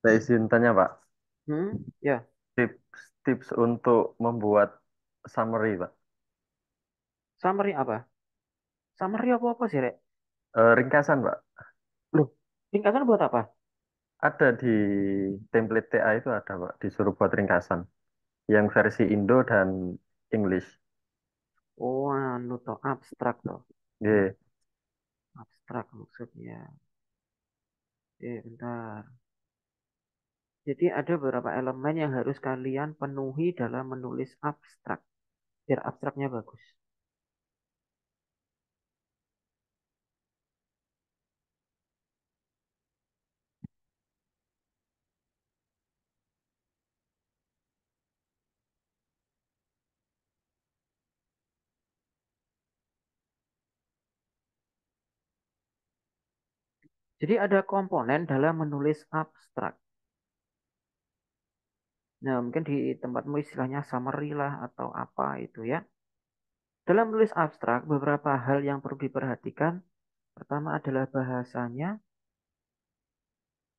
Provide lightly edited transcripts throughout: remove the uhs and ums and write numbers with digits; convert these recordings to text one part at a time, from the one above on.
Saya izin tanya, Pak. Ya, Tips untuk membuat summary, Pak. summary apa? Summary apa sih, Rek? Ringkasan, Pak. Loh, ringkasan buat apa? Ada di template TA itu ada, Pak. Disuruh buat ringkasan. Yang versi Indo dan English. Oh, anu toh, abstrak toh. Iya. Abstrak maksudnya. Bentar. Jadi ada beberapa elemen yang harus kalian penuhi dalam menulis abstrak. Biar abstraknya bagus. Jadi ada komponen dalam menulis abstrak. Nah, mungkin di tempatmu istilahnya summary lah atau apa itu ya. Dalam menulis abstrak, beberapa hal yang perlu diperhatikan. Pertama adalah bahasanya,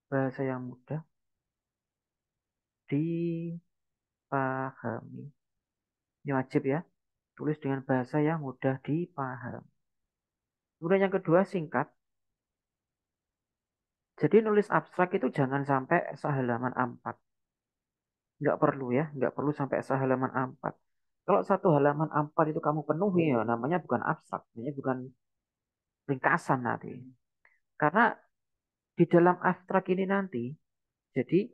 bahasa yang mudah dipahami. Ini wajib ya, tulis dengan bahasa yang mudah dipahami. Kemudian yang kedua singkat. Jadi nulis abstrak itu jangan sampai sehalaman A4. Nggak perlu ya, nggak perlu sampai sehalaman A4. Kalau satu halaman A4 itu kamu penuhi ya, namanya bukan abstrak, namanya bukan ringkasan nanti. Karena di dalam abstrak ini nanti, jadi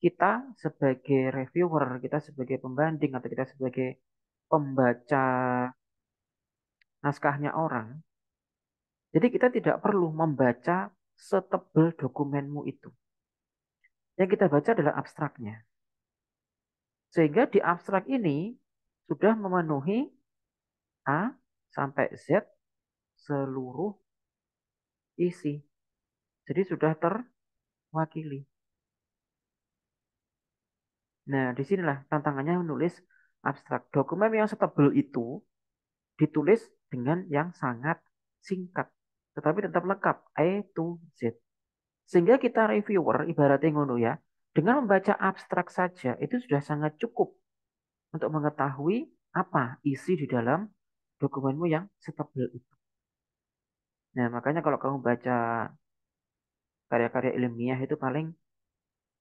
kita sebagai reviewer, kita sebagai pembanding atau kita sebagai pembaca naskahnya orang, jadi kita tidak perlu membaca setebal dokumenmu itu. Yang kita baca adalah abstraknya. Sehingga di abstrak ini sudah memenuhi A sampai Z seluruh isi. Jadi sudah terwakili. Nah, disinilah tantangannya menulis abstrak. Dokumen yang setebal itu ditulis dengan yang sangat singkat. Tetapi tetap lengkap, A to Z. Sehingga kita reviewer, ibaratnya ngono ya, dengan membaca abstrak saja, itu sudah sangat cukup untuk mengetahui apa isi di dalam dokumenmu yang setebal itu. Nah, makanya kalau kamu baca karya-karya ilmiah itu paling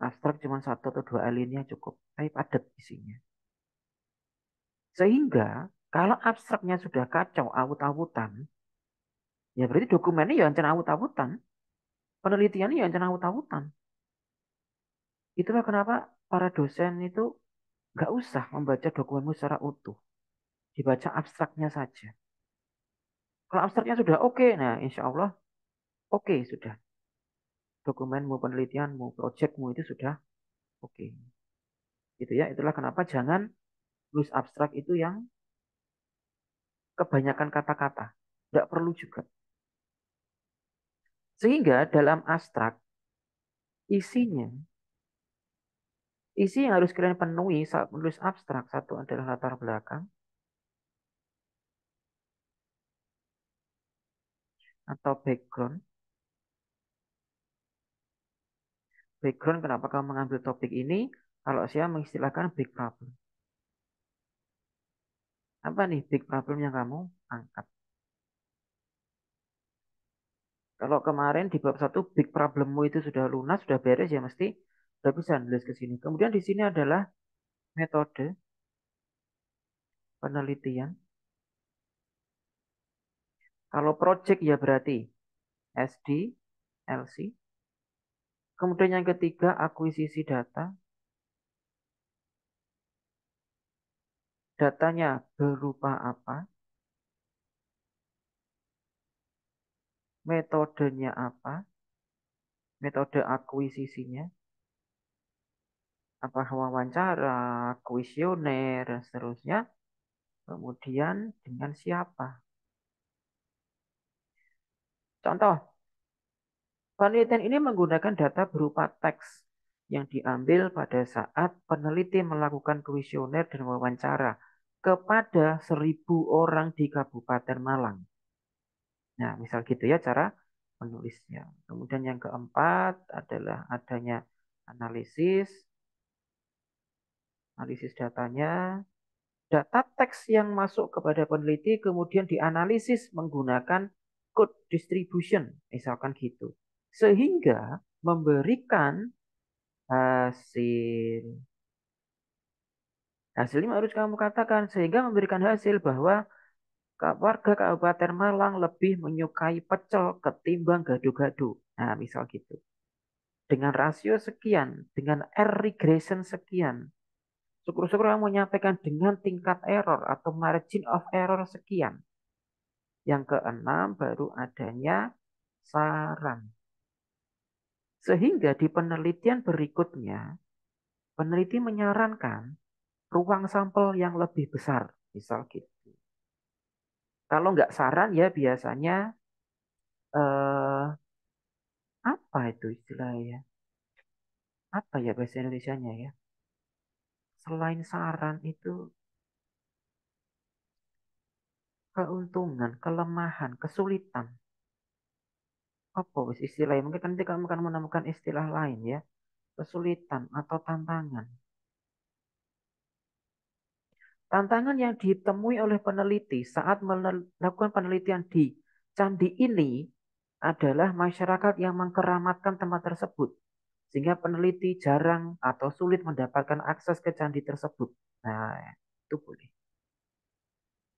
abstrak cuma satu atau dua alinea cukup, tapi padat isinya. Sehingga kalau abstraknya sudah kacau, awut-awutan, ya berarti dokumennya ya ancam awut-awutan, penelitiannya ya ancam awut-awutan. Itulah kenapa para dosen itu nggak usah membaca dokumenmu secara utuh, dibaca abstraknya saja. Kalau abstraknya sudah oke, nah insya Allah oke sudah. Dokumenmu, penelitianmu, proyekmu itu sudah oke. Gitu ya, itulah kenapa jangan tulis abstrak itu yang kebanyakan kata-kata. Tidak perlu juga. Sehingga dalam abstrak, isinya, isi yang harus kalian penuhi saat menulis abstrak, satu adalah latar belakang atau background. Background, kenapa kamu mengambil topik ini? Kalau saya mengistilahkan big problem. Apa nih big problem yang kamu angkat? Kalau kemarin di bab satu big problemmu itu sudah lunas, sudah beres ya mesti sudah bisa nulis ke sini. Kemudian di sini adalah metode penelitian. Kalau project ya berarti SD, LC. Kemudian yang ketiga akuisisi data. Datanya berupa apa? Metodenya apa? Metode akuisisinya. Apa wawancara, kuesioner, dan seterusnya. Kemudian dengan siapa? Contoh, penelitian ini menggunakan data berupa teks yang diambil pada saat peneliti melakukan kuesioner dan wawancara kepada 1.000 orang di Kabupaten Malang. Nah, misal gitu ya cara menulisnya. Kemudian yang keempat adalah adanya Analisis, analisis datanya, data teks yang masuk kepada peneliti kemudian dianalisis menggunakan code distribution, misalkan gitu. Sehingga memberikan hasil. Hasilnya harus kamu katakan sehingga memberikan hasil bahwa warga Kabupaten Malang lebih menyukai pecel ketimbang gado-gado. Nah, misal gitu. Dengan rasio sekian, dengan R regression sekian. Syukur-syukur kamu menyampaikan dengan tingkat error atau margin of error sekian. Yang keenam baru adanya saran. Sehingga di penelitian berikutnya, peneliti menyarankan ruang sampel yang lebih besar. Misal gitu. Kalau nggak saran ya biasanya eh, apa itu istilahnya? Apa ya bahasa Indonesianya ya? Selain saran itu keuntungan, kelemahan, kesulitan. Apa wis istilahnya? Mungkin nanti kamu akan menemukan istilah lain ya. Kesulitan atau tantangan. Tantangan yang ditemui oleh peneliti saat melakukan penelitian di candi ini adalah masyarakat yang mengkeramatkan tempat tersebut. Sehingga peneliti jarang atau sulit mendapatkan akses ke candi tersebut. Nah, itu boleh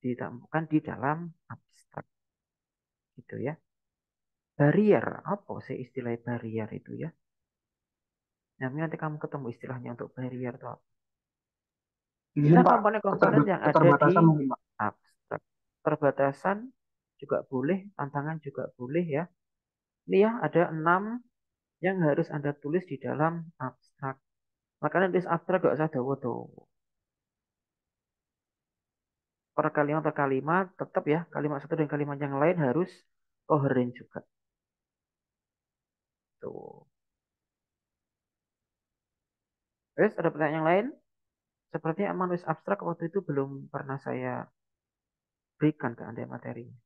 ditemukan di dalam abstrak. Gitu ya. Barrier, apa sih istilah barrier itu ya? Nah, nanti kamu ketemu istilahnya untuk barrier itu apa? Izin Kita Pak, komponen-komponen yang ada di keterbatasan mungkin Pak. abstrak. Perbatasan juga boleh, tantangan juga boleh ya. Ini ya ada 6 yang harus Anda tulis di dalam abstrak. Makanya tulis abstrak gak usah dawa-dawa. Per kalimat tetap ya, kalimat satu dan kalimat yang lain harus koheren juga. Tuh. Terus ada pertanyaan yang lain? Sepertinya menulis abstrak waktu itu belum pernah saya berikan ke Anda materinya.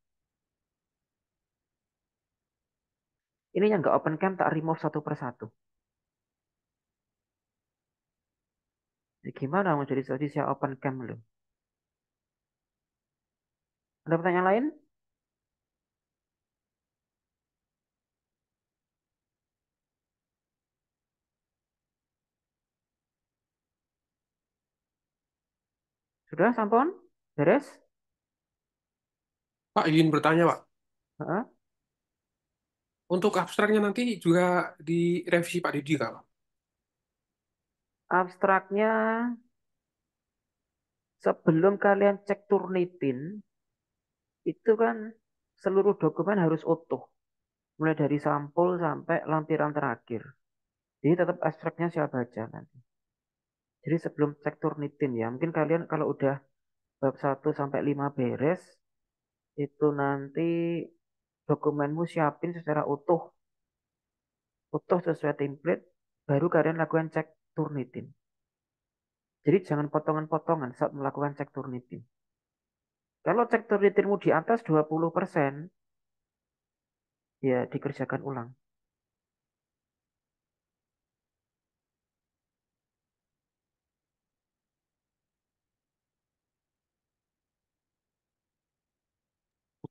Ini yang nggak open cam tak remove satu persatu. Jadi gimana mau jadi tadi saya open cam loh. Ada pertanyaan lain? Sudah, sampun? Beres? Pak, izin bertanya, Pak. Heeh. Untuk abstraknya nanti juga direvisi Pak Didi, Kak? Abstraknya sebelum kalian cek Turnitin, itu kan seluruh dokumen harus utuh. Mulai dari sampul sampai lampiran terakhir. Jadi tetap abstraknya saya baca nanti. Jadi sebelum cek Turnitin ya, mungkin kalian kalau udah bab 1 sampai 5 beres, itu nanti dokumenmu siapin secara utuh, utuh sesuai template, baru kalian lakukan cek Turnitin. Jadi jangan potongan-potongan saat melakukan cek Turnitin. Kalau cek Turnitinmu di atas 20%, ya dikerjakan ulang.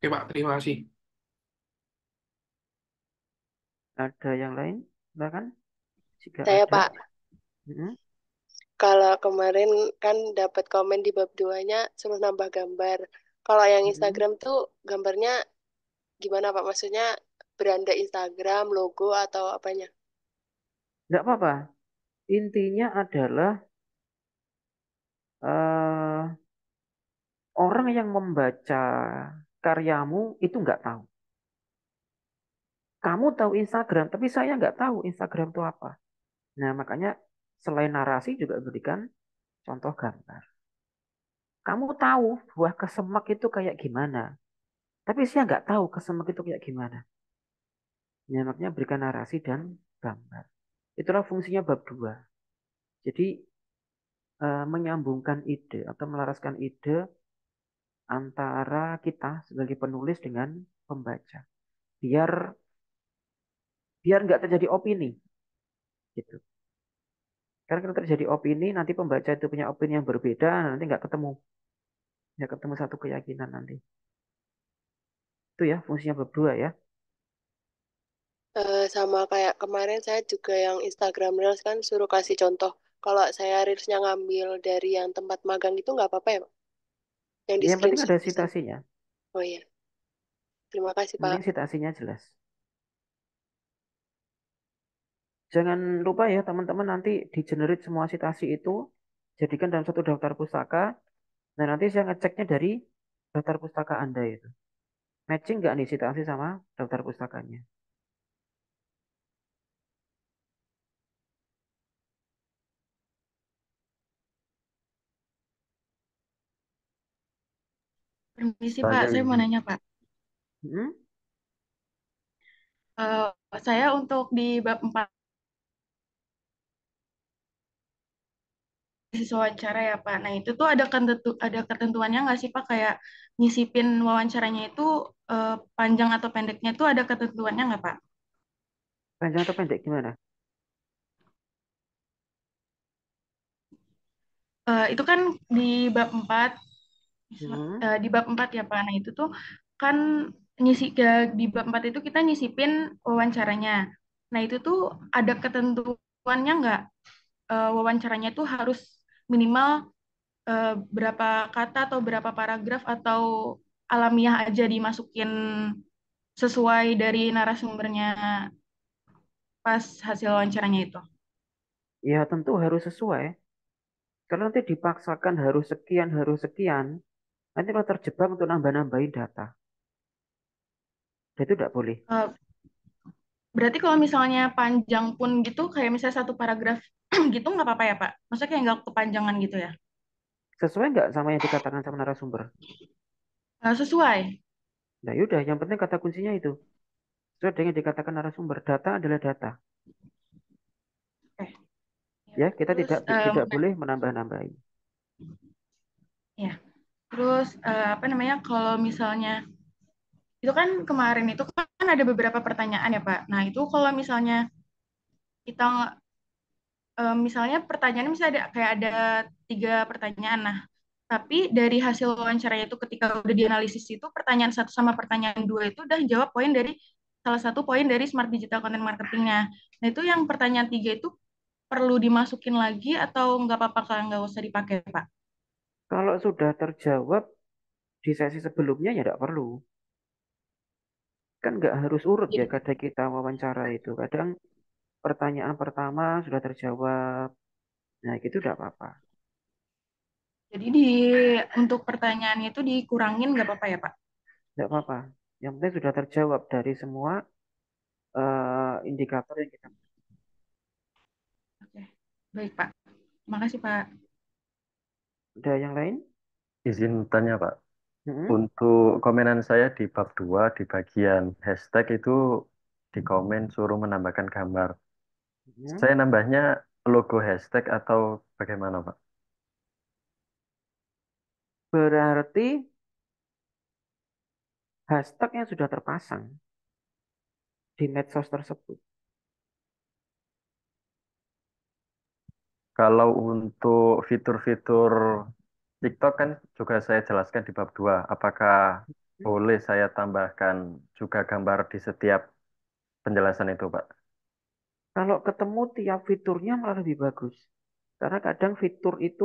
Oke, Pak. Terima kasih. Ada yang lain? Silakan. Jika Saya ada. Pak, kalau kemarin kan dapat komen di bab 2-nya suruh nambah gambar. Kalau yang Instagram tuh gambarnya gimana Pak? Maksudnya beranda Instagram, logo atau apanya? Tidak apa-apa. Intinya adalah eh, orang yang membaca karyamu itu nggak tahu. Kamu tahu Instagram, tapi saya nggak tahu Instagram itu apa. Nah, makanya selain narasi juga berikan contoh gambar. Kamu tahu buah kesemak itu kayak gimana, tapi saya nggak tahu kesemak itu kayak gimana. Nah, makanya berikan narasi dan gambar. Itulah fungsinya bab 2. Jadi, menyambungkan ide atau melaraskan ide antara kita sebagai penulis dengan pembaca. Biar biar nggak terjadi opini gitu. Karena kalau terjadi opini, nanti pembaca itu punya opini yang berbeda, nanti nggak ketemu satu keyakinan nanti. Itu ya fungsinya bab 2 ya. Sama kayak kemarin saya juga yang Instagram Reels kan suruh kasih contoh. Kalau saya Reelsnya ngambil dari yang tempat magang itu nggak apa-apa ya, Pak? Yang di Yang penting screenshot ada pesan. citasinya. Oh iya, terima kasih Yang Pak. penting citasinya jelas. Jangan lupa ya teman-teman nanti di generate semua citasi itu jadikan dalam satu daftar pustaka. Dan nanti saya ngeceknya dari daftar pustaka Anda itu. Matching nggak nih citasi sama daftar pustakanya? Permisi Pak, Saya saya mau izin. nanya Pak. Hmm? Eh, saya untuk di bab 4 siswa wawancara ya Pak. Nah itu tuh ada ketentuannya nggak sih Pak kayak nyisipin wawancaranya itu panjang atau pendeknya itu ada ketentuannya nggak Pak? Panjang atau pendek gimana? Itu kan di bab 4 Hmm? di bab 4 ya Pak. Nah itu tuh kan di bab 4 itu kita nyisipin wawancaranya. Nah itu tuh ada ketentuannya nggak? Wawancaranya tuh harus minimal berapa kata atau berapa paragraf atau alamiah aja dimasukin sesuai dari narasumbernya pas hasil wawancaranya itu. Ya tentu harus sesuai. Kalau nanti dipaksakan harus sekian, nanti kalau terjebak untuk nambah-nambahin data. Dan itu tidak boleh. Eh, Berarti kalau misalnya panjang pun gitu, kayak misalnya satu paragraf gitu nggak apa-apa ya Pak? Maksudnya kayak nggak kepanjangan gitu ya? Sesuai nggak sama yang dikatakan sama narasumber? Sesuai. Nah yaudah, yang penting kata kuncinya itu. Sesuai dengan yang dikatakan narasumber. Data adalah data. Eh, ya. Ya, kita Terus tidak boleh menambah-nambahin. ya. Terus apa namanya? Kalau misalnya itu kan kemarin itu kan ada beberapa pertanyaan ya Pak. Nah itu kalau misalnya kita misalnya pertanyaan misalnya ada kayak ada 3 pertanyaan. Nah, tapi dari hasil wawancaranya itu ketika udah dianalisis itu pertanyaan 1 sama pertanyaan 2 itu udah jawab poin dari salah satu poin dari Smart Digital Content Marketingnya. Nah, itu yang pertanyaan 3 itu perlu dimasukin lagi atau nggak apa-apa kalau nggak usah dipakai, Pak? Kalau sudah terjawab di sesi sebelumnya ya tidak perlu. Kan nggak harus urut ya Jadi, kadang kita wawancara itu. Kadang pertanyaan pertama sudah terjawab. Nah, gitu tidak apa-apa. jadi untuk pertanyaannya itu dikurangin nggak apa-apa ya, Pak? Tidak apa-apa. Yang penting sudah terjawab dari semua indikator yang kita. Oke, baik, Pak. Makasih, Pak. Ada yang lain? Izin tanya, Pak. Mm-mm. Untuk komenan saya di bab 2 di bagian hashtag itu di komen suruh menambahkan gambar. Mm-mm. Saya nambahnya logo hashtag atau bagaimana, Pak? Berarti hashtag yang sudah terpasang di medsos tersebut. Kalau untuk fitur-fitur TikTok kan juga saya jelaskan di bab 2. Apakah boleh saya tambahkan juga gambar di setiap penjelasan itu, Pak? Kalau ketemu tiap fiturnya malah lebih bagus. Karena kadang fitur itu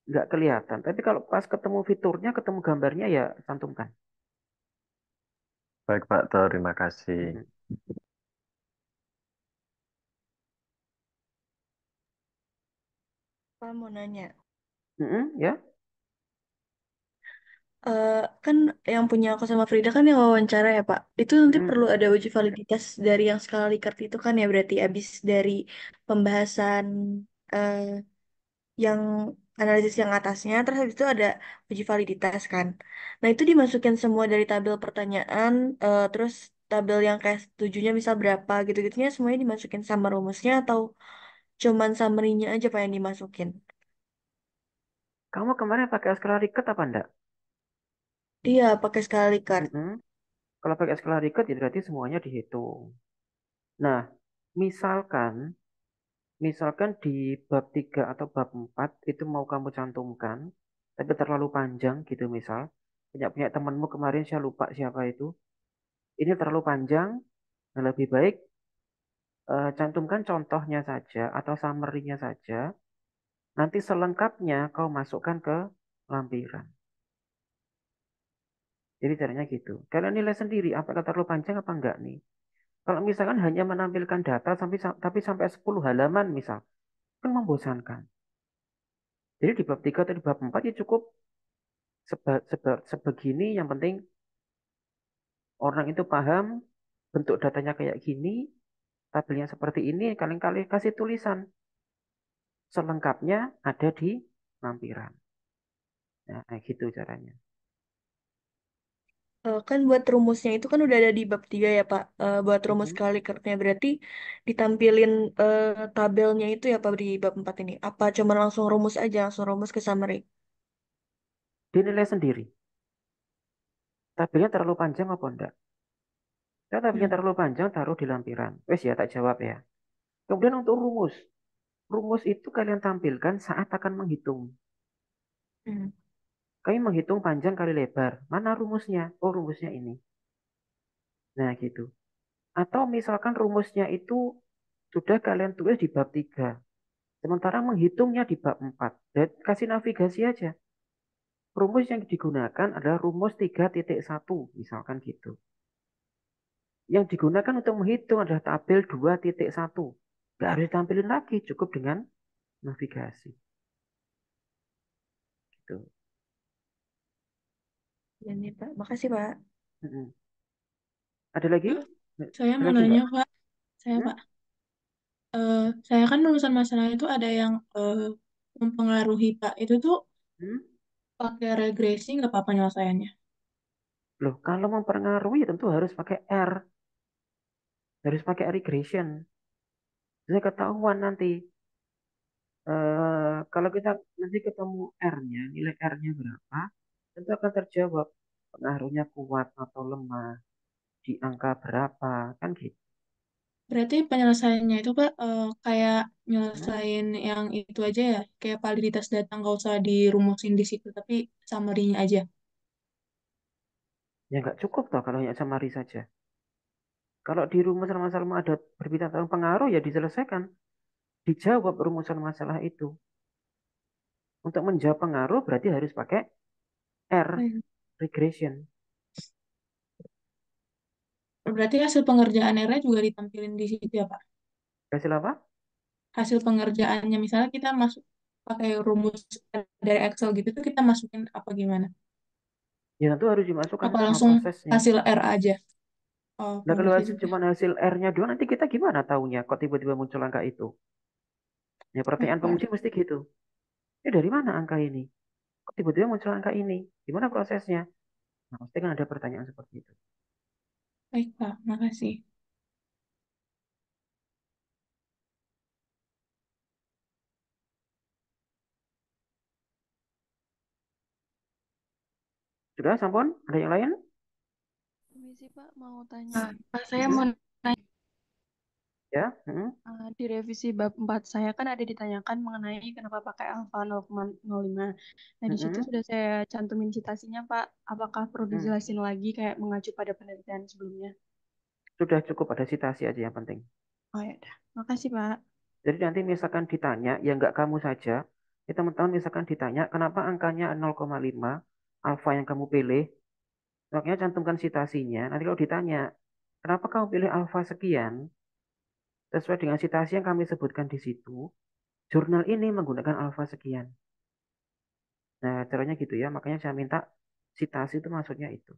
nggak kelihatan. Tapi kalau pas ketemu fiturnya, ketemu gambarnya ya cantumkan. Baik, Pak. Terima kasih. Mm-mm. Pak mau nanya, Mm-mm, ya. Eh, kan yang punya aku sama Frida kan yang wawancara ya Pak. Itu nanti Mm. perlu ada uji validitas dari yang skala Likert itu kan ya berarti abis dari pembahasan eh, yang analisis yang atasnya, terus habis itu ada uji validitas kan. Nah itu dimasukin semua dari tabel pertanyaan, terus tabel yang kayak setujunya misal berapa gitu-gitunya semuanya dimasukin sama rumusnya atau cuman summary-nya aja Pak yang dimasukin. Kamu kemarin pakai skala Likert apa enggak? Iya pakai skala Likert. Mm-mm. Kalau pakai skala Likert ya berarti semuanya dihitung. Nah, misalkan Misalkan di bab 3 atau bab 4 itu mau kamu cantumkan, tapi terlalu panjang gitu misal. Punya temanmu kemarin saya lupa siapa itu. Ini terlalu panjang, nah lebih baik cantumkan contohnya saja atau summary-nya saja. Nanti selengkapnya kau masukkan ke lampiran. Jadi caranya gitu. Kalian nilai sendiri apakah terlalu panjang apa enggak nih. Kalau misalkan hanya menampilkan data tapi sampai 10 halaman misal, kan membosankan. Jadi di bab 3 atau di bab 4 ya cukup sebegini, yang penting orang itu paham bentuk datanya kayak gini, tabelnya seperti ini, kalian kasih tulisan. Selengkapnya ada di lampiran. Nah, kayak gitu caranya. Kan buat rumusnya itu kan udah ada di bab 3 ya Pak. Buat rumus Mhm. Kalikertnya berarti ditampilin tabelnya itu ya Pak di bab 4 ini. Apa cuma langsung rumus aja, langsung rumus ke summary? Dinilai sendiri. Tabelnya terlalu panjang apa enggak? Kalau tabelnya Hmm. terlalu panjang, taruh di lampiran. Wes ya, tak jawab ya. Kemudian untuk rumus. Rumus itu kalian tampilkan saat akan menghitung. Hmm. Kami menghitung panjang kali lebar. Mana rumusnya? Oh, rumusnya ini. Nah, gitu. Atau misalkan rumusnya itu sudah kalian tulis di bab 3. Sementara menghitungnya di bab 4. Dan kasih navigasi aja. Rumus yang digunakan adalah rumus 3.1. Misalkan gitu. Yang digunakan untuk menghitung adalah tabel 2.1. Nggak harus ditampilin lagi. Cukup dengan navigasi. Gitu. Ya nih Pak, makasih Pak. Mm-mm. Ada lagi? Pak, saya Ada mau lagi, nanya, Mbak? Pak. Hmm? Pak. Saya kan lulusan masalah itu ada yang mempengaruhi, Pak. Itu tuh Hmm? pakai regresi nggak apa-apa penyelesaiannya? Loh, kalau mempengaruhi tentu harus pakai R. Harus pakai regression. Saya ketahuan nanti. Kalau kita nanti ketemu R-nya, nilai R-nya berapa, tentu akan terjawab pengaruhnya kuat atau lemah, di angka berapa, kan gitu. Berarti penyelesaiannya itu, Pak, kayak Hmm? nyelesain yang itu aja ya? Kayak validitas data nggak usah dirumusin di situ, tapi summary-nya aja. Ya nggak cukup toh kalau hanya summary saja. Kalau di rumusan masalah ada berbicara tentang pengaruh, ya diselesaikan. Dijawab rumusan masalah itu. Untuk menjawab pengaruh berarti harus pakai R, Hmm. regression. Berarti hasil pengerjaan R-nya juga ditampilin di situ ya, Pak? Hasil apa? Hasil pengerjaannya, misalnya kita masuk pakai rumus dari Excel gitu, tuh kita masukin apa gimana? Ya tentu harus dimasukkan Apa semua langsung prosesnya. hasil R aja? Oh, Nah kalau progresnya hasil juga. cuma hasil R-nya doang, nanti kita gimana taunya kok tiba-tiba muncul angka itu? Ya Baik, pertanyaan Pak. penguji mesti gitu. Ini dari mana angka ini? Kok tiba-tiba muncul angka ini? Gimana prosesnya? Nah, pasti kan ada pertanyaan seperti itu. Baik, Pak. Makasih. Sudah, sampun? Ada yang lain? Permisi Pak, mau tanya. Pak, saya Hmm? mau Ya? Hmm? Di revisi bab 4 saya kan ada ditanyakan mengenai kenapa pakai alfa 0,05. Nah, di situ Hmm? sudah saya cantumin citasinya, Pak. Apakah perlu Hmm. dijelasin lagi kayak mengacu pada penelitian sebelumnya? Sudah cukup, ada citasi aja yang penting. Oh ya udah. Makasih, Pak. Jadi nanti misalkan ditanya, ya nggak kamu saja, ya teman-teman misalkan ditanya, kenapa angkanya 0,5, alfa yang kamu pilih, makanya cantumkan citasinya. Nanti kalau ditanya, kenapa kamu pilih alfa sekian, sesuai dengan citasi yang kami sebutkan di situ, jurnal ini menggunakan alfa sekian. Nah, caranya gitu ya, makanya saya minta citasi itu maksudnya itu.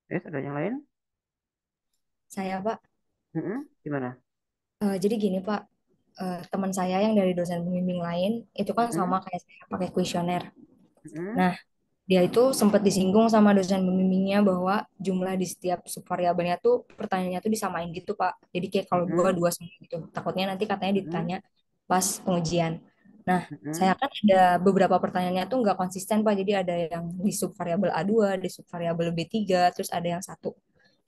Ada yang lain? Saya, Pak. Gimana? Jadi gini, Pak. Teman saya yang dari dosen pembimbing lain, itu kan sama Mm-mm. kayak saya pakai kuesioner. Mm-mm. Nah, dia itu sempat disinggung sama dosen pembimbingnya bahwa jumlah di setiap subvariabelnya tuh pertanyaannya tuh disamain gitu, Pak. Jadi kayak kalau dua, Mm-mm. dua semua gitu. Takutnya nanti katanya Mm-mm. ditanya pas pengujian. Nah, saya Mm-mm. kan ada beberapa pertanyaannya tuh nggak konsisten, Pak. Jadi ada yang di subvariabel A2, di subvariabel B3, terus ada yang satu.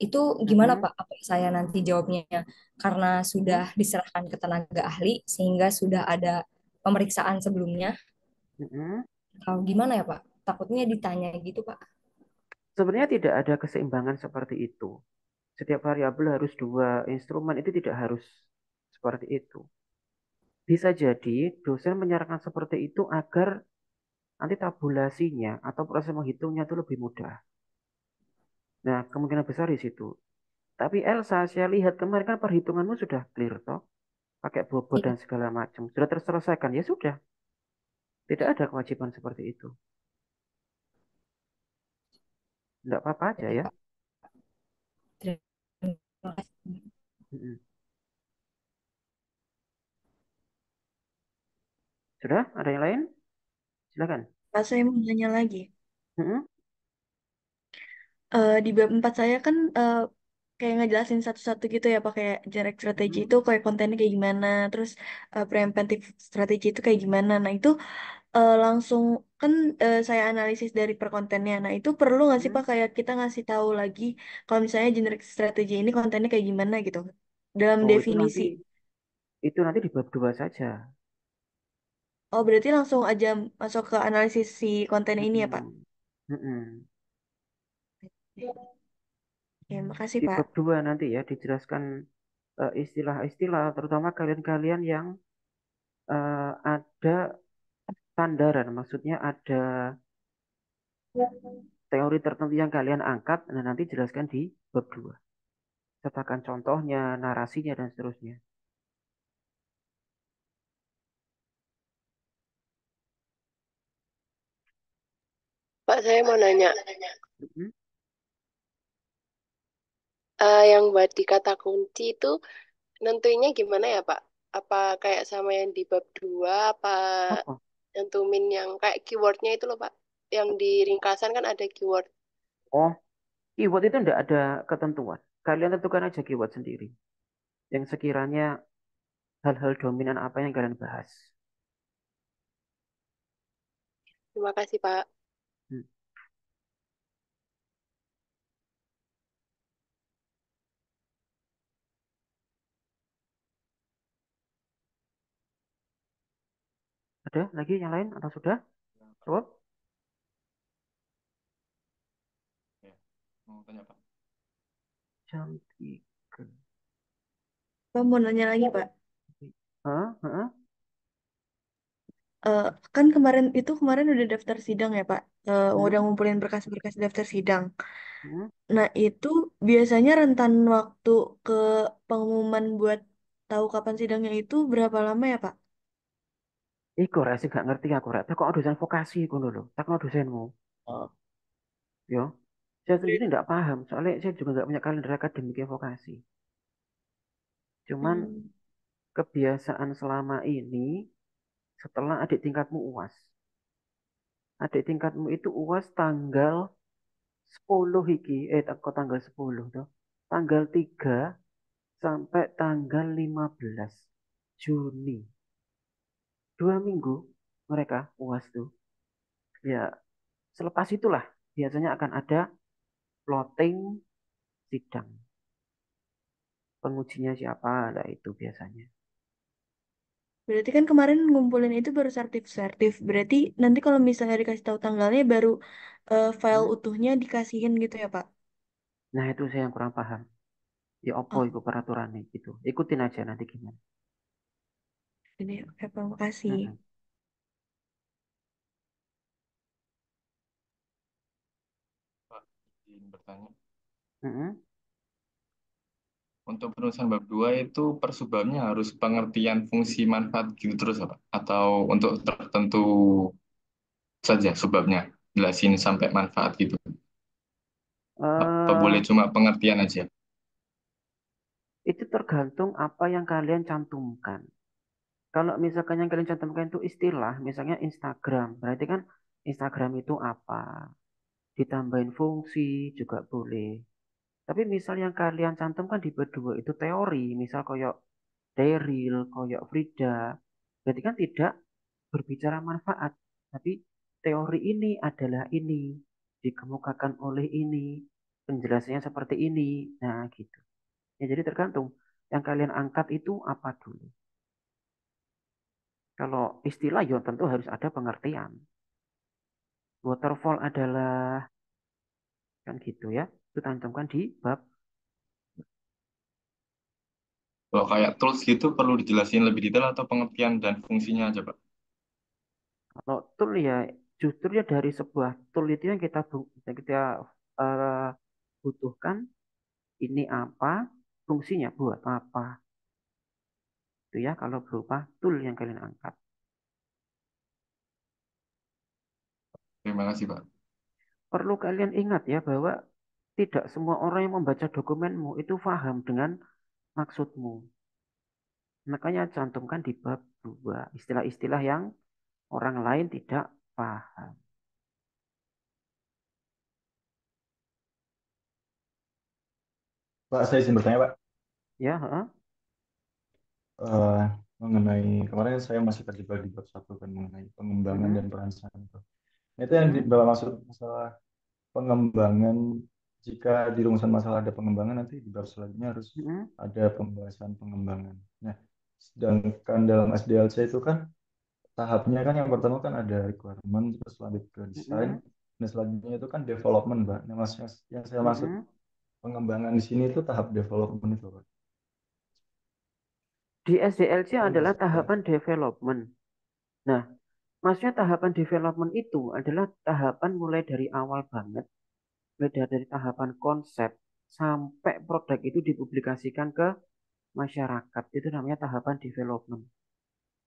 Itu gimana, Mm-mm. Pak? Apa saya nanti jawabnya karena sudah Mm-mm. diserahkan ke tenaga ahli sehingga sudah ada pemeriksaan sebelumnya? Mm-mm. Atau gimana ya, Pak? Takutnya ditanya gitu, Pak. Sebenarnya tidak ada keseimbangan seperti itu. Setiap variabel harus dua instrumen, itu tidak harus seperti itu. Bisa jadi dosen menyarankan seperti itu agar nanti tabulasinya atau proses menghitungnya itu lebih mudah. Nah, kemungkinan besar di situ. Tapi Elsa, saya lihat kemarin kan perhitunganmu sudah clear toh, pakai bobot Iya, dan segala macam. Sudah terselesaikan, ya sudah. Tidak ada kewajiban seperti itu. Tidak apa-apa aja oke, ya. Pak. Terima kasih. Mm-mm. Sudah? Ada yang lain? Silakan. Pak, saya mau nanya lagi. Mm-mm. Di bab 4 saya kan kayak ngejelasin satu-satu gitu ya, pakai direct strategi Mm-mm. itu kayak kontennya kayak gimana, terus preemptive strategi itu kayak gimana. Nah, itu langsung kan saya analisis dari per kontennya. Nah, itu perlu nggak sih Mm-mm. Pak kayak kita ngasih tahu lagi kalau misalnya generic strategi ini kontennya kayak gimana gitu dalam Oh, definisi. itu nanti di bab 2 saja. Oh, berarti langsung aja masuk ke analisis si konten ini ya, Pak? Mm-mm. Mm-mm. Ya, makasih Di Pak. bab 2 nanti ya dijelaskan istilah-istilah, terutama kalian-kalian yang ada standaran, maksudnya ada teori tertentu yang kalian angkat, nah nanti jelaskan di bab 2. Sertakan contohnya, narasinya, dan seterusnya. Pak, saya mau nanya, Mm-mm. yang buat di kata kunci itu nentuinnya gimana ya, Pak? Apa kayak sama yang di bab 2, apa Apa? nentuin yang kayak keywordnya itu loh, Pak? Yang di ringkasan kan ada keyword. Oh, keyword itu tidak ada ketentuan. Kalian tentukan aja keyword sendiri. Yang sekiranya hal-hal dominan apa yang kalian bahas. Terima kasih, Pak. Hmm. Ada lagi yang lain atau sudah? Cukup? Ya, mau tanya Pak. Jam 3. Pak mau nanya lagi Pak. Hah? Hah? Eh, kan kemarin udah daftar sidang ya Pak. Udah ngumpulin berkas-berkas daftar sidang. Hmm? Nah, itu biasanya rentan waktu ke pengumuman buat tahu kapan sidangnya itu berapa lama ya, Pak? Iku rek sih gak ngerti aku rek. Kok dosen vokasi iku lho. Takno dosenmu. Oh, Yo. Saya sendiri berarti- tidak paham. Soalnya saya juga nggak punya kalender akademik yang vokasi. Cuman hmm. kebiasaan selama ini setelah adik tingkatmu UAS. Adik tingkatmu itu UAS tanggal 10 iki. Kok tanggal 10 tuh. Tanggal 3 sampai tanggal 15 Juni. 2 minggu mereka UAS tuh. Ya, selepas itulah biasanya akan ada plotting sidang. Pengujinya siapa? Nah, itu biasanya. Berarti kan kemarin ngumpulin itu baru sertif-sertif. Berarti nanti kalau misalnya dikasih tahu tanggalnya baru file Hmm? utuhnya dikasihin gitu ya, Pak? Nah, itu saya yang kurang paham. Ya opo Oh, itu peraturannya gitu. Ikutin aja nanti gimana. ini oke, Pak, makasih. Mm-mm. Pak, izin bertanya. Mm-mm. Untuk penulisan bab 2 itu per subbabnya harus pengertian fungsi manfaat gitu terus apa? Atau untuk tertentu saja subbabnya? Jelasin sampai manfaat gitu. Apa boleh eh cuma pengertian aja? itu tergantung apa yang kalian cantumkan. Kalau misalkan yang kalian cantumkan itu istilah, misalnya Instagram, berarti kan Instagram itu apa? Ditambahin fungsi juga boleh. Tapi misal yang kalian cantumkan di berdua itu teori, misal koyok Daryl, koyok Frida, berarti kan tidak berbicara manfaat, tapi teori ini adalah ini, dikemukakan oleh ini, penjelasannya seperti ini. Nah, gitu. Ya, jadi tergantung yang kalian angkat itu apa dulu. Kalau istilah ya tentu harus ada pengertian. Waterfall adalah kan gitu ya. Itu cantumkan di bab. Kalau kayak tools gitu perlu dijelasin lebih detail atau pengertian dan fungsinya aja, Pak? Kalau tool ya justru ya dari sebuah tool itu yang kita eh, butuhkan ini apa, fungsinya buat apa. Itu ya kalau berupa tool yang kalian angkat. Terima kasih, Pak. Perlu kalian ingat ya bahwa tidak semua orang yang membaca dokumenmu itu paham dengan maksudmu. Makanya cantumkan di bab 2 istilah-istilah yang orang lain tidak paham. Pak, saya izin bertanya, Pak. Ya, heeh. Eh, mengenai kemarin saya masih terjebak di bab 1 kan mengenai pengembangan dan Mm-mm. perancangan itu. Nah, itu yang Mm-mm. Bapak maksud masalah pengembangan, jika di rumusan masalah ada pengembangan, nanti di bab selanjutnya harus Mm-mm. ada pembahasan pengembangan. Nah, sedangkan dalam SDLC itu kan tahapnya kan yang pertama kan ada requirement, terus lanjut ke desain, Mm-mm. dan selanjutnya itu kan development, Pak. Nah, mas, yang saya maksud Mm-mm. pengembangan di sini itu tahap development itu, Pak. Di SDLC Itu adalah saya. tahapan development. Nah, maksudnya tahapan development itu adalah tahapan mulai dari awal banget, mulai dari tahapan konsep sampai produk itu dipublikasikan ke masyarakat. Itu namanya tahapan development.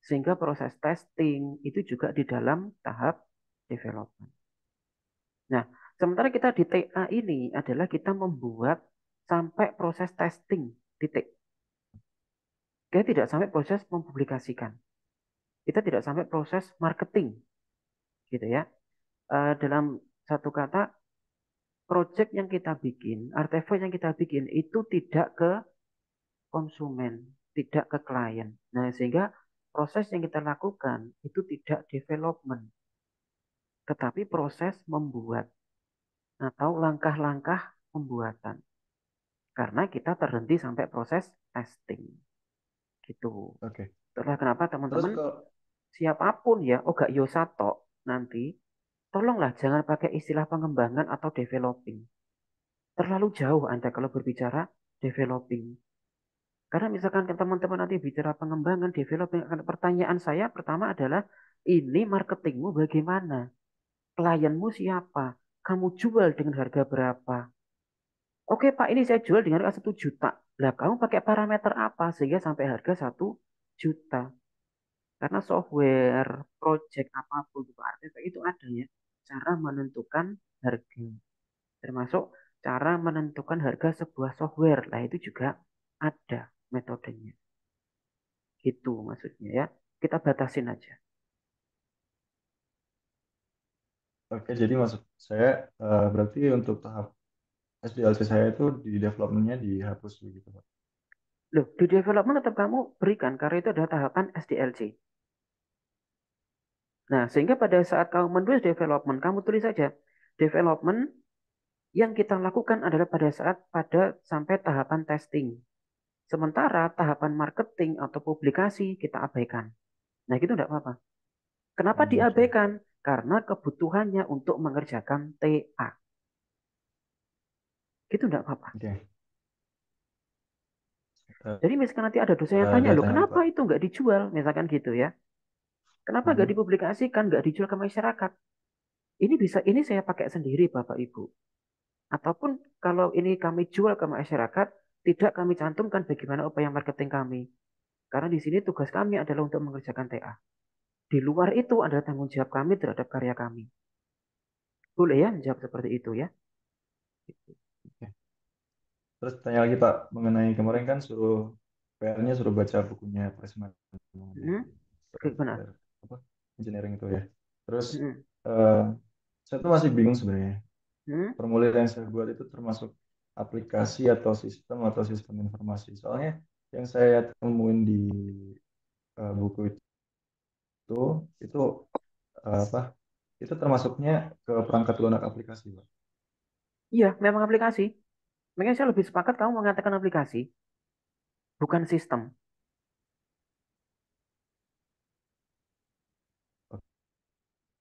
Sehingga proses testing itu juga di dalam tahap development. Nah, sementara kita di TA ini adalah kita membuat sampai proses testing, titik. Kita tidak sampai proses mempublikasikan. Kita tidak sampai proses marketing, gitu ya. Dalam satu kata, project yang kita bikin, artefak yang kita bikin itu tidak ke konsumen, tidak ke klien. Nah, sehingga proses yang kita lakukan itu tidak development, tetapi proses membuat atau langkah-langkah pembuatan. Karena kita terhenti sampai proses testing. Gitu. Oke. Itulah kenapa Terus teman-teman kalau siapapun ya, oh gak Yosato nanti, tolonglah jangan pakai istilah pengembangan atau developing. Terlalu jauh Anda kalau berbicara developing. Karena misalkan teman-teman nanti bicara pengembangan, developing, pertanyaan saya pertama adalah, ini marketingmu bagaimana? Klienmu siapa? Kamu jual dengan harga berapa? Oke Pak, ini saya jual dengan harga 1 juta. Lah kamu pakai parameter apa sehingga sampai harga 1 juta? Karena software, project apapun juga artefak itu ada ya. Cara menentukan harga. Termasuk cara menentukan harga sebuah software. Nah itu juga ada metodenya. Gitu maksudnya ya. Kita batasin aja. oke, jadi maksud saya berarti untuk tahap SDLC saya itu di developmentnya dihapus begitu, Pak. Loh, di development tetap kamu berikan karena itu adalah tahapan SDLC. Nah, sehingga pada saat kamu menulis development, kamu tulis saja development yang kita lakukan adalah pada sampai tahapan testing. Sementara tahapan marketing atau publikasi kita abaikan. Nah, gitu enggak apa-apa. Kenapa Oke. diabaikan? Karena kebutuhannya untuk mengerjakan TA. Gitu enggak apa-apa. Oke. Jadi misalkan nanti ada dosen yang tanya, Ada loh tanya kenapa Pak. itu enggak dijual? Misalkan gitu ya. Kenapa enggak Mhm. dipublikasikan, enggak dijual ke masyarakat? Ini saya pakai sendiri Bapak Ibu. Ataupun kalau ini kami jual ke masyarakat, tidak kami cantumkan bagaimana upaya marketing kami. Karena di sini tugas kami adalah untuk mengerjakan TA. Di luar itu adalah tanggung jawab kami terhadap karya kami. Boleh ya menjawab seperti itu ya? Oke. Terus tanya lagi Pak mengenai kemarin kan suruh PR-nya suruh baca bukunya Presma mengenai Hmm? Gimana? software apa engineering itu ya. Terus Hmm? eh, saya tuh masih bingung sebenarnya. Hmm? Formulir yang saya buat itu termasuk aplikasi atau sistem informasi. Soalnya yang saya temuin di buku itu itu itu apa? Itu termasuknya ke perangkat lunak aplikasi, Pak. Iya, memang aplikasi. Makanya saya lebih sepakat kamu mengatakan aplikasi, bukan sistem.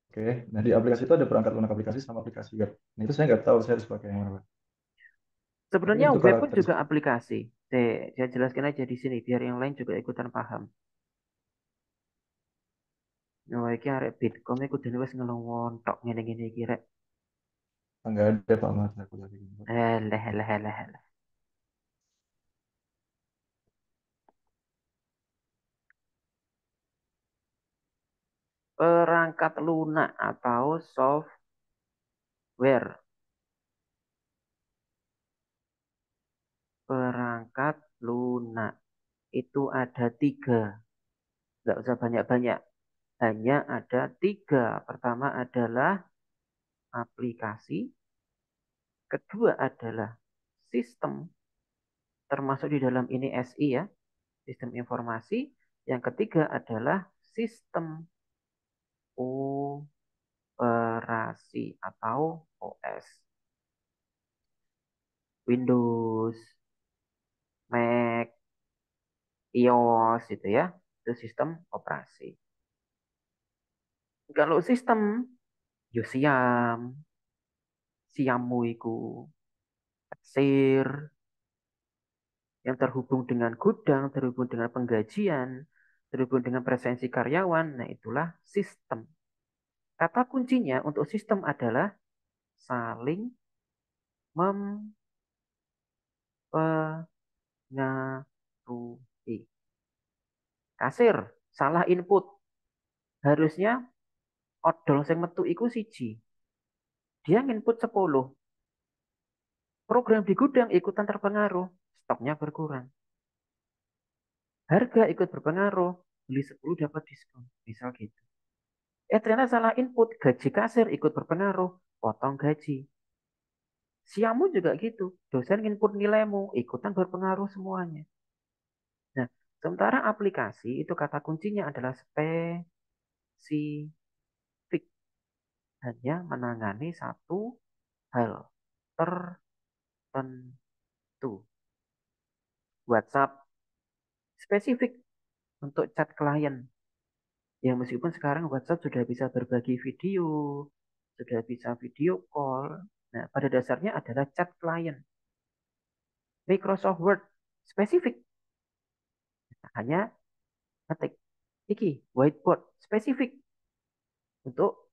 Oke, nah di aplikasi itu ada perangkat lunak aplikasi sama aplikasi web. Nah itu saya nggak tahu saya harus pakai yang mana, Pak. Tapi Sebenarnya untuk web pun juga karakteristik, aplikasi. Saya jelaskan aja di sini biar yang lain juga ikutan paham. Oh, iki arek Bitkom iku dene wis ngelontok ngene-ngene iki rek. nggak ada Pak Mas aku lagi gitu, Pak. Alah, alah, alah, alah. Perangkat lunak atau software. Perangkat lunak itu ada tiga. Nggak usah banyak-banyak. Hanya ada tiga. Pertama adalah aplikasi. Kedua adalah sistem. Termasuk di dalam ini SI ya. Sistem informasi. Yang ketiga adalah sistem operasi atau OS. Windows, Mac, iOS itu ya. Itu sistem operasi. Kalau sistem, yo siammu iku, kasir, yang terhubung dengan gudang, terhubung dengan penggajian, terhubung dengan presensi karyawan. Nah, itulah sistem. Kata kuncinya untuk sistem adalah saling mempengaruhi. Kasir, salah input. Harusnya odol sing metu iku siji. Dia nginput 10. Program di gudang ikutan terpengaruh. Stoknya berkurang. Harga ikut berpengaruh. Beli 10 dapat diskon. Misal gitu. Ternyata salah input. Gaji kasir ikut berpengaruh. Potong gaji. Siamu juga gitu. Dosen input nilaimu. Ikutan berpengaruh semuanya. Nah, sementara aplikasi itu kata kuncinya adalah spesifik. Hanya menangani satu hal tertentu. WhatsApp spesifik untuk chat klien. Ya meskipun sekarang WhatsApp sudah bisa berbagi video, sudah bisa video call. Nah, pada dasarnya adalah chat klien. Microsoft Word spesifik. Hanya ketik. Iki, whiteboard spesifik. Untuk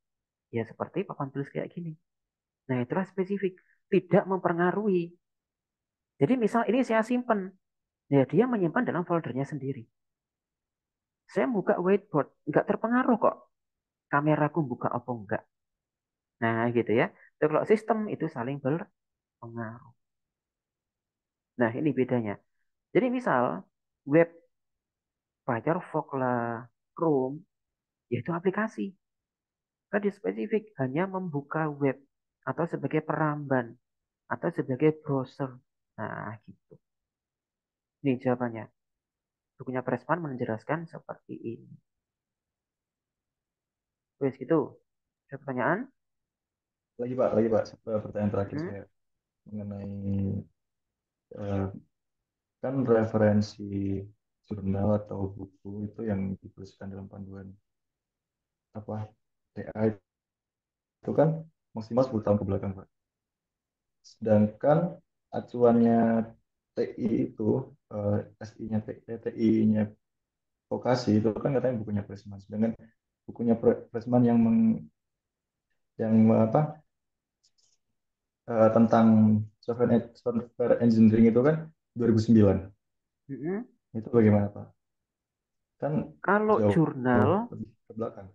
ya seperti papan tulis kayak gini. Nah, itulah spesifik. Tidak mempengaruhi. Jadi misal ini saya simpan. Ya, dia menyimpan dalam foldernya sendiri. Saya buka whiteboard. Nggak terpengaruh kok. Kameraku buka apa enggak. Nah, gitu ya. Kalau sistem itu saling berpengaruh. Nah, ini bedanya. Jadi misal web Firefox lah, Chrome, yaitu aplikasi. Kan dia spesifik hanya membuka web atau sebagai peramban atau sebagai browser. Nah, gitu. Ini jawabannya. Bukunya Pressman menjelaskan seperti ini. Wes gitu. Ada pertanyaan? Lagi Pak, pertanyaan terakhir Hmm? saya mengenai eh, kan referensi jurnal atau buku itu yang dituliskan dalam panduan apa TA itu kan maksimal 10 tahun ke belakang, Pak. Sedangkan acuannya TI itu SI-nya TI-nya vokasi itu kan katanya bukunya Pressman. Sedangkan bukunya Pressman yang apa tentang software engineering itu kan 2009. Hmm. Itu bagaimana, Pak? Kan Kalau jauh jurnal, lebih ke belakang.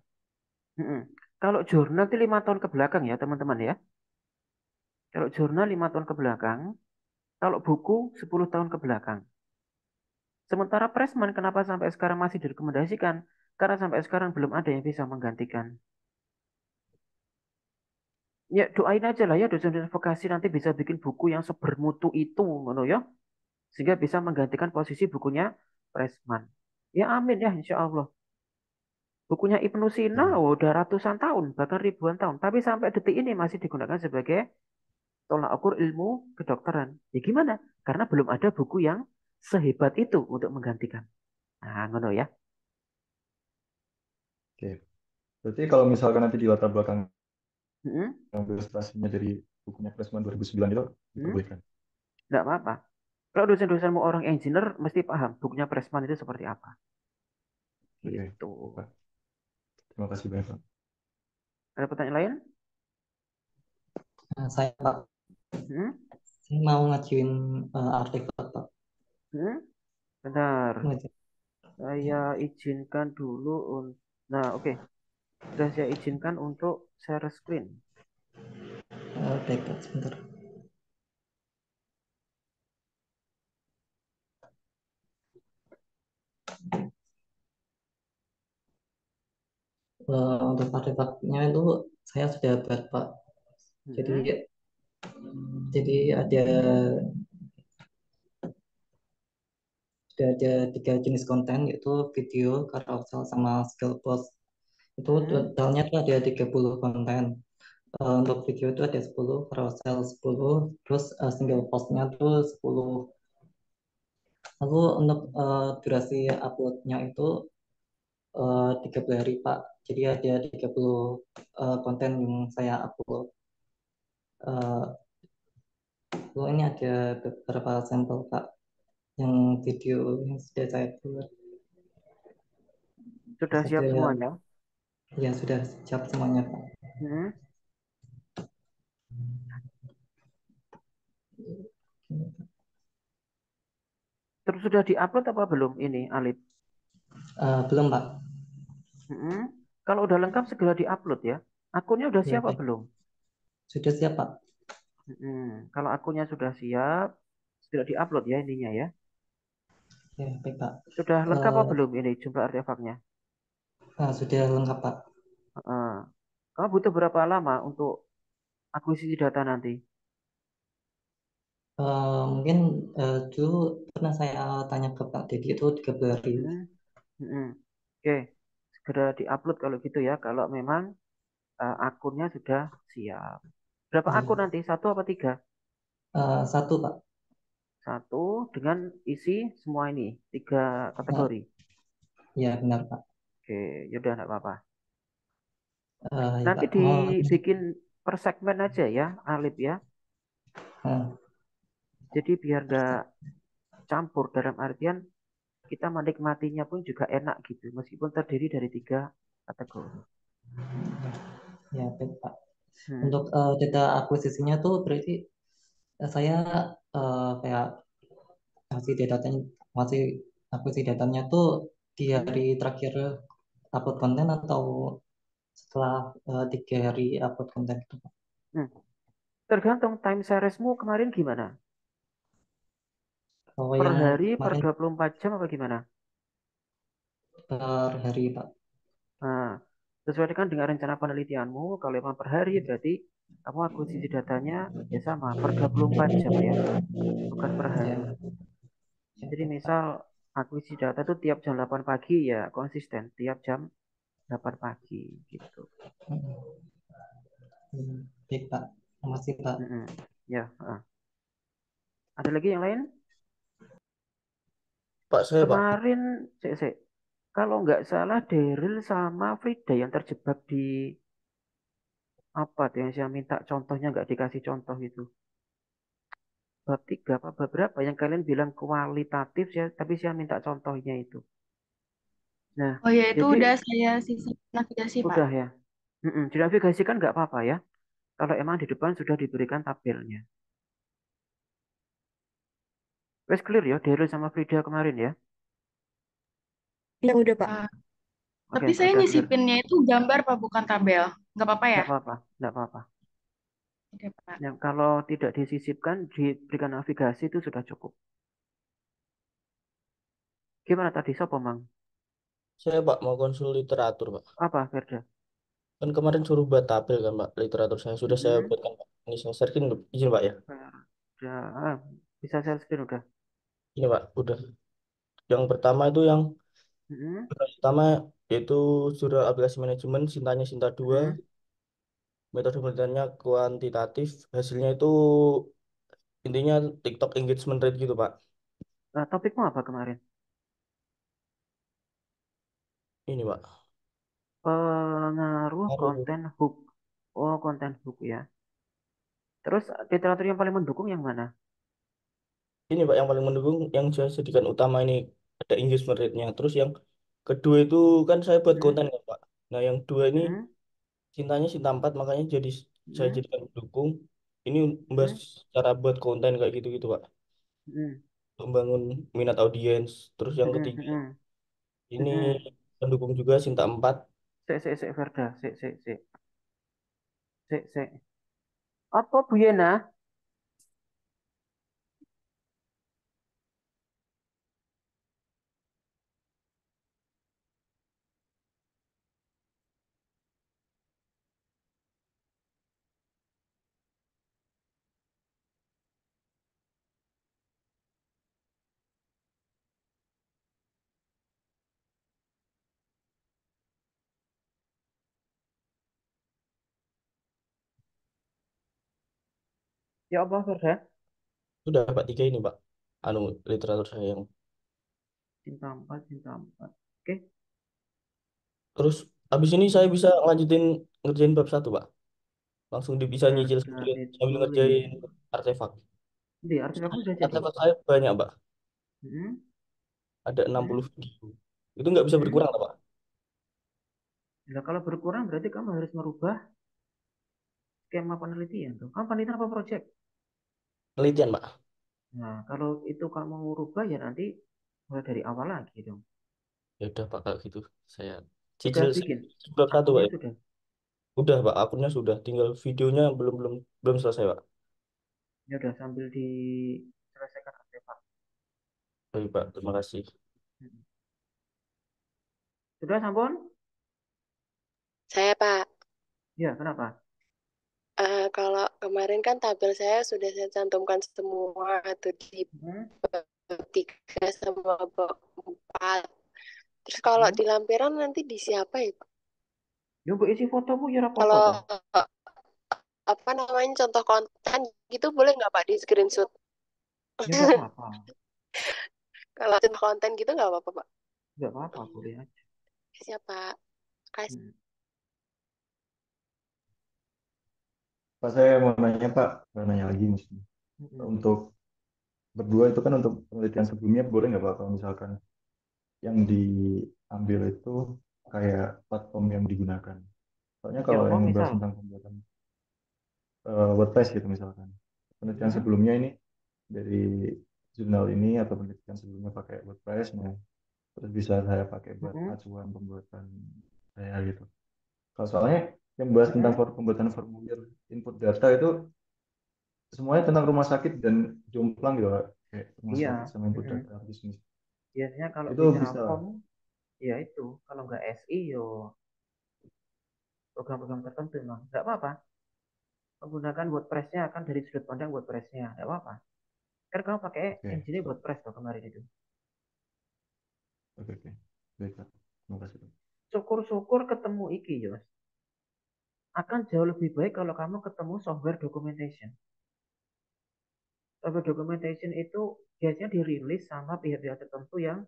kalau jurnal itu 5 tahun ke belakang ya teman-teman ya. Kalau jurnal 5 tahun ke belakang, kalau buku 10 tahun ke belakang. Sementara Pressman kenapa sampai sekarang masih direkomendasikan? Karena sampai sekarang belum ada yang bisa menggantikan. Ya doain aja lah ya dosen-dosen vokasi nanti bisa bikin buku yang sebermutu itu, ngono ya. Sehingga bisa menggantikan posisi bukunya Pressman. Ya amin ya insya Allah. Bukunya Ibnu Sina Hmm. udah ratusan tahun, bahkan ribuan tahun. Tapi sampai detik ini masih digunakan sebagai tolak ukur ilmu kedokteran. Ya gimana? Karena belum ada buku yang sehebat itu untuk menggantikan. Nah, ngono ya. Oke. Berarti kalau misalkan nanti di latar belakang Hmm? ilustrasinya dari bukunya Pressman 2009 itu Hmm? diperbolehkan. Nggak apa-apa. Kalau dosen-dosenmu orang engineer, mesti paham bukunya Pressman itu seperti apa. Oke, Gitu. Pak. Terima kasih banyak, Pak. Ada pertanyaan lain? Saya Pak, Hmm? saya mau ngajuin artikel Pak. Hmm? Bentar. Ngaju- Saya izinkan dulu. Nah, oke. Sudah saya izinkan untuk share screen. Baik Pak, sebentar. Untuk artefaknya itu saya sudah buat Pak. Jadi Hmm? jadi ada 3 jenis konten yaitu video, carousel, sama skill post. Itu Hmm? totalnya tuh ada 30 konten. Untuk video itu ada 10, carousel 10, terus single postnya tuh 10. Lalu untuk durasi uploadnya itu 30 hari Pak. Jadi ada 30 konten yang saya upload. Eh, Lalu ini ada beberapa sampel Pak yang video yang sudah saya buat. Sudah siap Saya semuanya? ya sudah siap semuanya Pak. Hmm? Terus sudah diupload apa belum ini, Alip? Belum Pak. Hmm? Kalau udah lengkap segera diupload ya. Akunnya udah Ya siap apa baik. belum? Sudah siap Pak. Kalau akunnya sudah siap, segera diupload ya ininya ya. Ya baik Pak. Sudah lengkap apa Eh, belum ini jumlah artefaknya? Sudah lengkap Pak. Heeh. Kamu butuh berapa lama untuk akuisisi data nanti? Mungkin dulu pernah saya tanya ke Pak Dedi itu 30 hari. Hmm? Hmm. Oke, segera diupload kalau gitu ya. Kalau memang akunnya sudah siap. Berapa akun Ya. nanti? Satu apa tiga? Satu Pak. Satu dengan isi semua ini, tiga Eh, kategori. ya benar Pak. Oke, yaudah enggak apa-apa. Ya Nanti Pak. dibikin per segmen aja ya, Alip ya. Eh, Jadi biar nggak campur dalam artian kita menikmatinya pun juga enak gitu, meskipun terdiri dari tiga kategori. ya baik Pak. Hmm. Untuk data akuisisinya tuh berarti saya kayak ngasih datanya masih akuisisi datanya tuh di Hmm. hari terakhir upload konten atau setelah 3 hari upload konten itu Pak. Hmm. Tergantung time seriesmu kemarin gimana? Kalau Per yang hari, per kemarin 24 jam apa gimana? per hari Pak. Nah, sesuai dengan rencana penelitianmu, kalau memang per hari berarti kamu akuisisi datanya ya sama, per 24 jam ya, bukan per Ya, hari. ya Jadi baik Pak. misal akuisisi data itu tiap jam 8 pagi ya konsisten, tiap jam 8 pagi gitu. Baik Pak. Terima kasih Pak. Ya, ada lagi yang lain? Pak saya Pak. Kemarin, kalau nggak salah Daryl sama Frida yang terjebak di apa tuh yang saya minta contohnya nggak dikasih contoh itu. Bab tiga apa bab berapa yang kalian bilang kualitatif ya, tapi saya minta contohnya itu. Nah, Oh ya, itu jadi udah saya sisi navigasi, Pak. udah ya. Dinavigasikan nggak apa-apa ya. Kalau emang di depan sudah diberikan tabelnya. Wes clear ya, Daryl sama Frida kemarin ya. Ya udah Pak. Ah, Oke, tapi saya udah clear. nyisipinnya itu gambar, Pak, bukan tabel. Nggak apa-apa ya? Nggak apa-apa, nggak apa-apa. Oke, Pak. Yang kalau tidak disisipkan, diberikan navigasi itu sudah cukup. Gimana tadi, Sopo Mang? Saya Pak mau konsul literatur Pak. Apa, Ferda? Kan kemarin suruh buat tabel kan Pak, literatur saya sudah saya Mm-mm. buatkan Pak. Ini saya sharein izin Pak ya. Ferda, bisa share screen udah. Ini Pak, udah. Yang pertama itu yang Mm-mm. pertama yaitu jurnal aplikasi manajemen, Sintanya Sinta 2, Mm-mm. metode penelitiannya kuantitatif, hasilnya itu intinya TikTok engagement rate gitu, Pak. Topikmu apa kemarin? Ini, Pak. Pengaruh Baru konten hook. Oh, konten hook ya. Terus literatur yang paling mendukung yang mana? ini, Pak, yang paling mendukung yang saya jadikan utama ini ada engagement rate-nya. Terus yang kedua itu kan saya buat Hmm? konten kan, Pak. Nah, yang dua ini Hmm? Cintanya Cinta 4 makanya jadi saya Hmm? jadikan mendukung. Ini membahas Hmm? cara buat konten kayak gitu-gitu, Pak. Hmm? Membangun minat audiens. Terus yang Hmm? ketiga Hmm? ini Hmm? pendukung juga Cinta 4. Sik, Verda. Sik. Apa Bu Yena? Ya apa Verda? Sudah, Pak, tiga ini, Pak. Anu literatur saya yang Cinta 4. Oke. terus habis ini saya bisa lanjutin ngerjain bab satu, Pak. Langsung bisa nyicil Verda sambil sambil ngerjain ditulis. artefak. Di artikelku udah jadi. Artefak saya banyak, Pak. Hmm? Ada Hmm? 60 video. Itu nggak bisa Hmm? berkurang, Pak. Nah, kalau berkurang berarti kamu harus merubah skema penelitian tuh. Kamu penelitian apa project? Penelitian, Pak. Nah, kalau itu kamu rubah ya nanti mulai dari awal lagi dong. Ya udah, Pak, kalau gitu saya Sudah cicil bikin bab satu, Pak, akunnya ya. sudah. Udah, Pak, akunnya sudah, tinggal videonya belum belum belum selesai, Pak. Ya udah sambil diselesaikan artefak. Baik, Pak, terima kasih. Sudah sampun? Saya Pak, Ya, kenapa? kalau kemarin kan tabel saya sudah saya cantumkan semua tuh di Hmm? bab 3 sama bab 4. Terus kalau Hmm? di lampiran nanti di siapa ya Pak? Ya, mbok isi fotomu ya apa-apa Kalau toh. apa namanya contoh konten gitu boleh nggak Pak di screenshot? Ya enggak apa-apa. Kalau contoh konten gitu nggak apa-apa Pak? Enggak apa-apa, boleh aja. Siapa? Kasih. Hmm. Pak, saya mau nanya Pak, mau nanya lagi mesti. Hmm. Untuk berdua itu kan untuk penelitian sebelumnya boleh nggak Pak kalau misalkan yang diambil itu kayak platform yang digunakan. Soalnya Ya kalau apa yang membahas misal? tentang pembuatan WordPress gitu misalkan. Penelitian Hmm? sebelumnya ini dari jurnal ini atau penelitian sebelumnya pakai WordPress, nah terus bisa saya pakai buat Hmm? acuan pembuatan saya gitu. Kalau soalnya yang bahas tentang Hmm? pembuatan formulir input data itu semuanya tentang rumah sakit dan jomplang gitu Pak. Kayak rumah Iya. sakit sama input Hmm. data bisnis. Biasanya kalau Itu bicara bisa. form, ya itu. Kalau nggak SI, yo program-program tertentu memang. Nggak apa-apa. Menggunakan WordPress-nya akan dari sudut pandang WordPress-nya. Nggak apa-apa. Kan kamu pakai Oke. engine WordPress tuh kemarin itu. Oke. Baik, Pak. Terima kasih, Pak. Syukur-syukur ketemu iki, Yos. Akan jauh lebih baik kalau kamu ketemu software documentation. Software documentation itu biasanya dirilis sama pihak-pihak tertentu yang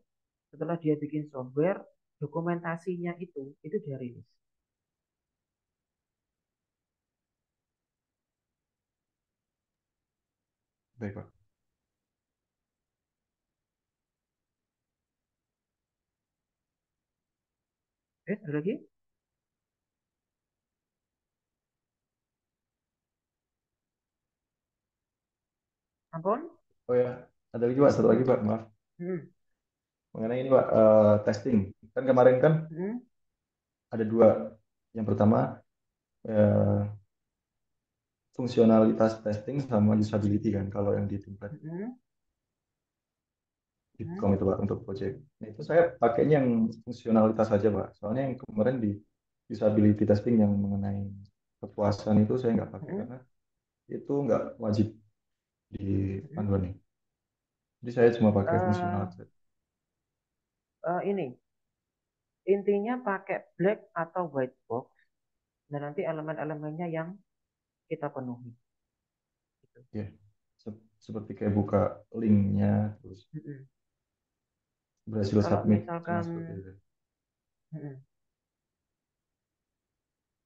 setelah dia bikin software, dokumentasinya itu dia rilis. Baik, Pak. Ada lagi? Ampun? Oh ya, ada lagi Pak, satu lagi Pak, maaf. Hmm. Mengenai ini Pak, testing. Kan kemarin kan Hmm. ada dua. Yang pertama, eh, fungsionalitas testing sama usability kan, kalau yang di template Hmm. Hmm. Bitkom itu Pak untuk project. Nah, itu saya pakainya yang fungsionalitas saja Pak. Soalnya yang kemarin di usability testing yang mengenai kepuasan itu saya nggak pakai Hmm. karena itu nggak wajib di Hmm. panduan nih. Jadi saya cuma pakai Eh, fungsionalitas. ini Intinya pakai black atau white box dan nanti elemen-elemennya yang kita penuhi. Gitu. Ya, seperti kayak buka linknya terus Mm-mm. berhasil Kalau submit cuma misalkan seperti itu.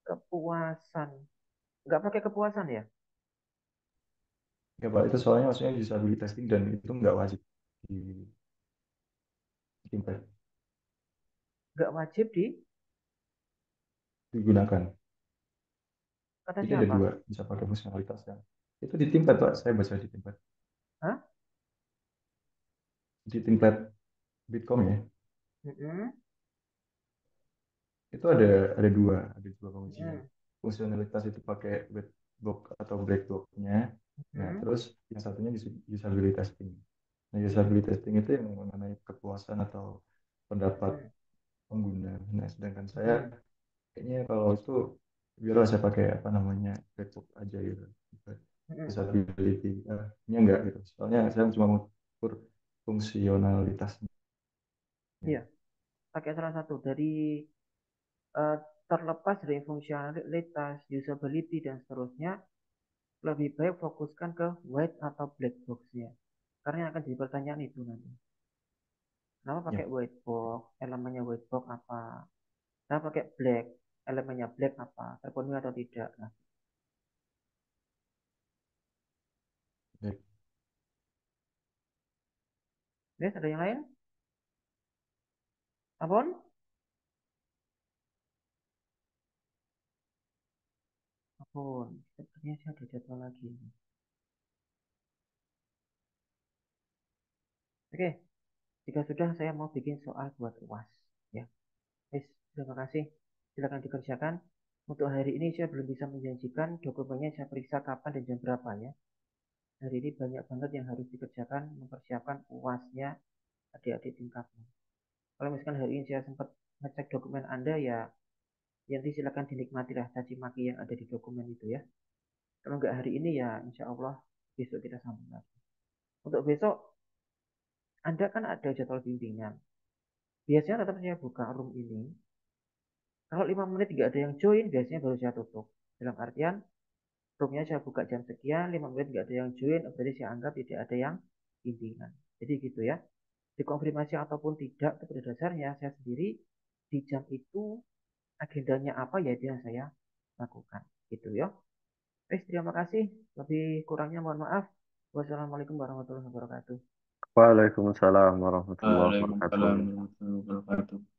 kepuasan, nggak pakai kepuasan ya? Ya Pak, itu soalnya maksudnya usability testing dan itu nggak wajib di template Nggak wajib digunakan. kata Jadi ada siapa? dua, bisa pakai fungsionalitas yang itu di template Pak, saya baca di template. Hah? Di template Bitkom ya, Mm-mm. itu ada dua pengujian. Fungsionalitas itu pakai white box atau black box-nya. Nah, terus yang satunya usability testing. Nah, usability testing itu yang mengenai kepuasan atau pendapat pengguna. Nah, sedangkan saya kayaknya kalau itu biarlah saya pakai apa namanya black box aja gitu. Usability, ini enggak gitu. Soalnya saya cuma mengukur fungsionalitasnya. Iya, pakai salah satu dari terlepas dari fungsionalitas, usability dan seterusnya, lebih baik fokuskan ke white atau black box-nya. Karena yang akan jadi pertanyaan itu nanti. Kenapa pakai white box? Elemennya white box apa? Kenapa pakai black? Elemennya black apa? Terpenuhi atau tidak? Nah, Baik. Yes, ada yang lain? Apun? Apun. Sepertinya sih ada jadwal lagi. Oke, jika sudah saya mau bikin soal buat UAS. Ya, yes, terima kasih. Silakan dikerjakan. Untuk hari ini saya belum bisa menjanjikan dokumennya saya periksa kapan dan jam berapa ya. Hari ini banyak banget yang harus dikerjakan mempersiapkan UASnya adik-adik tingkatnya. Kalau misalkan hari ini saya sempat ngecek dokumen Anda ya, nanti silakan dinikmati lah caci maki yang ada di dokumen itu ya. Kalau nggak hari ini ya insya Allah besok kita sambung lagi. Untuk besok Anda kan ada jadwal bimbingan. Biasanya tetap saya buka room ini. Kalau 5 menit nggak ada yang join, biasanya baru saya tutup. Dalam artian roomnya saya buka jam sekian, 5 menit nggak ada yang join, berarti saya anggap tidak ada yang bimbingan. Jadi gitu ya. Dikonfirmasi ataupun tidak, pada dasarnya saya sendiri di jam itu agendanya apa ya itu yang saya lakukan. Gitu ya. Terima kasih. Lebih kurangnya mohon maaf. Wassalamualaikum warahmatullahi wabarakatuh. Waalaikumsalam warahmatullahi Waalaikumsalam wabarakatuh. warahmatullahi wabarakatuh.